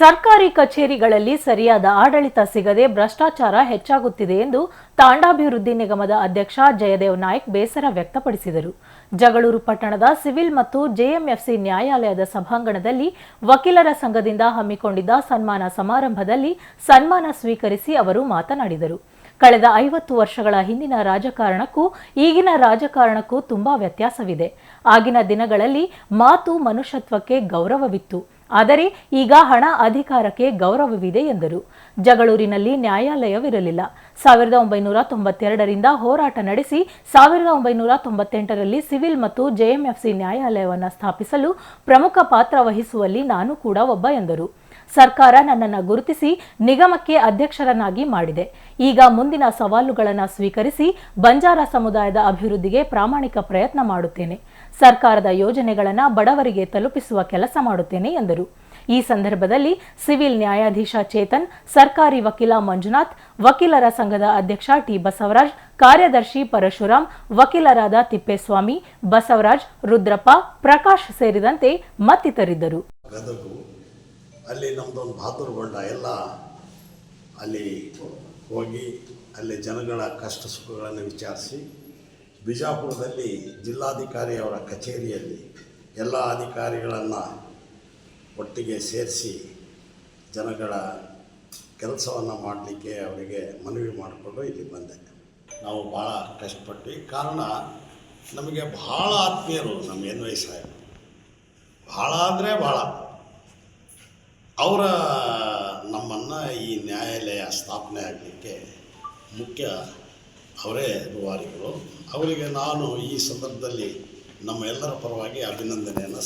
ಸರ್ಕಾರಿ ಕಚೇರಿಗಳಲ್ಲಿ ಸರಿಯಾದ ಆಡಳಿತ ಸಿಗದೆ ಭ್ರಷ್ಟಾಚಾರ ಹೆಚ್ಚಾಗುತ್ತಿದೆ ಎಂದು ತಾಂಡಾಭಿವೃದ್ಧಿ ನಿಗಮದ ಅಧ್ಯಕ್ಷ ಜಯದೇವ್ ನಾಯ್ಕ್ ಬೇಸರ ವ್ಯಕ್ತಪಡಿಸಿದರು. ಜಗಳೂರು ಪಟ್ಟಣದ ಸಿವಿಲ್ ಮತ್ತು ಜೆಎಂಎಫ್ಸಿ ನ್ಯಾಯಾಲಯದ ಸಭಾಂಗಣದಲ್ಲಿ ವಕೀಲರ ಸಂಘದಿಂದ ಹಮ್ಮಿಕೊಂಡಿದ್ದ ಸನ್ಮಾನ ಸಮಾರಂಭದಲ್ಲಿ ಸನ್ಮಾನ ಸ್ವೀಕರಿಸಿ ಅವರು ಮಾತನಾಡಿದರು. ಕಳೆದ 50 ವರ್ಷಗಳ ಹಿಂದಿನ ರಾಜಕಾರಣಕ್ಕೂ ಈಗಿನ ರಾಜಕಾರಣಕ್ಕೂ ತುಂಬಾ ವ್ಯತ್ಯಾಸವಿದೆ. ಆಗಿನ ದಿನಗಳಲ್ಲಿ ಮಾತು ಮನುಷ್ಯತ್ವಕ್ಕೆ ಗೌರವವಿತ್ತು, ಆದರೆ ಈಗ ಹಣ ಅಧಿಕಾರಕ್ಕೆ ಗೌರವವಿದೆ ಎಂದರು. ಜಗಳೂರಿನಲ್ಲಿ ನ್ಯಾಯಾಲಯವಿರಲಿಲ್ಲ. 1992ರಿಂದ ಹೋರಾಟ ನಡೆಸಿ 1998ರಲ್ಲಿ ಸಿವಿಲ್ ಮತ್ತು ಜೆಎಂಎಫ್ಸಿ ನ್ಯಾಯಾಲಯವನ್ನು ಸ್ಥಾಪಿಸಲು ಪ್ರಮುಖ ಪಾತ್ರ ವಹಿಸುವಲ್ಲಿ ನಾನು ಕೂಡ ಒಬ್ಬ ಎಂದರು. ಸರ್ಕಾರ ನನ್ನನ್ನು ಗುರುತಿಸಿ ನಿಗಮಕ್ಕೆ ಅಧ್ಯಕ್ಷರನ್ನಾಗಿ ಮಾಡಿದೆ. ಈಗ ಮುಂದಿನ ಸವಾಲುಗಳನ್ನು ಸ್ವೀಕರಿಸಿ ಬಂಜಾರ ಸಮುದಾಯದ ಅಭಿವೃದ್ಧಿಗೆ ಪ್ರಾಮಾಣಿಕ ಪ್ರಯತ್ನ ಮಾಡುತ್ತೇನೆ. ಸರ್ಕಾರದ ಯೋಜನೆಗಳನ್ನು ಬಡವರಿಗೆ ತಲುಪಿಸುವ ಕೆಲಸ ಮಾಡುತ್ತೇನೆ ಎಂದರು. ಈ ಸಂದರ್ಭದಲ್ಲಿ ಸಿವಿಲ್ ನ್ಯಾಯಾಧೀಶ ಚೇತನ್, ಸರ್ಕಾರಿ ವಕೀಲ ಮಂಜುನಾಥ್, ವಕೀಲರ ಸಂಘದ ಅಧ್ಯಕ್ಷ ಟಿ ಬಸವರಾಜ್, ಕಾರ್ಯದರ್ಶಿ ಪರಶುರಾಮ್, ವಕೀಲರಾದ ತಿಪ್ಪೇಸ್ವಾಮಿ, ಬಸವರಾಜ್, ರುದ್ರಪ್ಪ, ಪ್ರಕಾಶ್ ಸೇರಿದಂತೆ ಮತ್ತಿತರಿದ್ದರು. ಅಲ್ಲಿ ನಮ್ಮದೊಂದು ಬಹದ್ದೂರುಗೊಂಡ ಎಲ್ಲ ಅಲ್ಲಿ ಹೋಗಿ ಅಲ್ಲಿ ಜನಗಳ ಕಷ್ಟ ಸುಖಗಳನ್ನು ವಿಚಾರಿಸಿ, ಬಿಜಾಪುರದಲ್ಲಿ ಜಿಲ್ಲಾಧಿಕಾರಿಯವರ ಕಚೇರಿಯಲ್ಲಿ ಎಲ್ಲ ಅಧಿಕಾರಿಗಳನ್ನು ಒಟ್ಟಿಗೆ ಸೇರಿಸಿ ಜನಗಳ ಕೆಲಸವನ್ನು ಮಾಡಲಿಕ್ಕೆ ಅವರಿಗೆ ಮನವಿ ಮಾಡಿಕೊಂಡು ಇಲ್ಲಿ ಬಂದೆ. ನಾವು ಭಾಳ ಕಷ್ಟಪಟ್ಟು, ಕಾರಣ ನಮಗೆ ಭಾಳ ಆತ್ಮೀಯರು ನಮ್ಮ ಎನ್ ವೈ ಸಾಹೇಬರು, ಭಾಳ ಅಂದರೆ ಭಾಳ. ಅವರ ನಮ್ಮನ್ನು ಈ ನ್ಯಾಯಾಲಯ ಸ್ಥಾಪನೆ ಆಗಲಿಕ್ಕೆ ಮುಖ್ಯ ಅವರೇ ರೂವಾರಿಗಳು. ಅವರಿಗೆ ನಾನು ಈ ಸಂದರ್ಭದಲ್ಲಿ ನಮ್ಮ ಎಲ್ಲರ ಪರವಾಗಿ ಅಭಿನಂದನೆಯನ್ನು